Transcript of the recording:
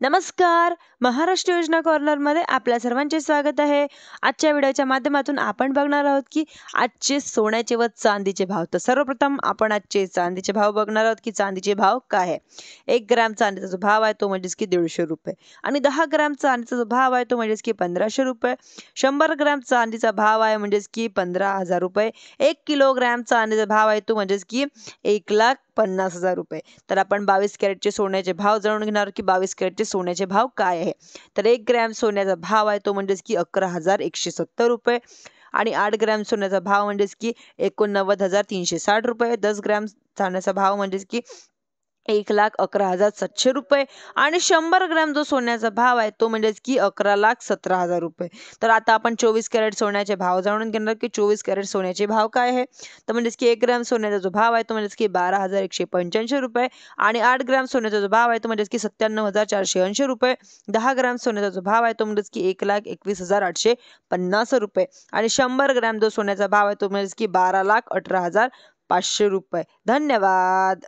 नमस्कार. महाराष्ट्र योजना कॉर्नरमध्ये आपल्या सर्वांचे स्वागत आहे. आजच्या व्हिडिओच्या माध्यमातून आपण बघणार आहोत की आजचे सोन्याचे व चांदीचे भाव. तर सर्वप्रथम आपण आजचे चांदीचे भाव बघणार आहोत की चांदीचे भाव काय आहे. 1 ग्रॅम चांदीचा जो भाव आहे तो म्हणजेच की ₹150 आणि 10 ग्रॅम चांदीचा जो भाव आहे तो म्हणजेच की ₹1500. 100 ग्रॅम चांदीचा भाव आहे म्हणजेच की ₹15,000. 1 किलोग्रॅम चांदीचा भाव आहे तो म्हणजेच की ₹1,50,000. तर आपण 22 कॅरेटचे सोन्याचे भाव जाणून घेणार की 22 कॅरेटचे सोन्याचे भाव काय आहे. तर 1 ग्रॅम सोन्याचा भाव आहे तो म्हणजेच की ₹11,170 आणि 8 ग्रॅम सोन्याचा भाव म्हणजेच की ₹89,360. 10 ग्रॅम सोन्याचा भाव म्हणजेच की ₹1,11,700 आणि 100 ग्रॅम जो सोन्याचा भाव आहे तो म्हणजेच की ₹11,17,000. तर आता आपण 24 कॅरेट सोन्याचे भाव जाणून घेणार की 24 कॅरेट सोन्याचे भाव काय आहे. तर म्हणजेच की 1 ग्रॅम सोन्याचा जो भाव आहे तो म्हणजेच की ₹12,185 आणि 8 ग्रॅम सोन्याचा जो भाव आहे तो म्हणजेच की ₹97,480. 10 ग्रॅम सोन्याचा जो भाव आहे तो म्हणजेच की ₹1,21,850 आणि 100 ग्रॅम जो सोन्याचा भाव आहे तो म्हणजेच की ₹12,18,500. धन्यवाद.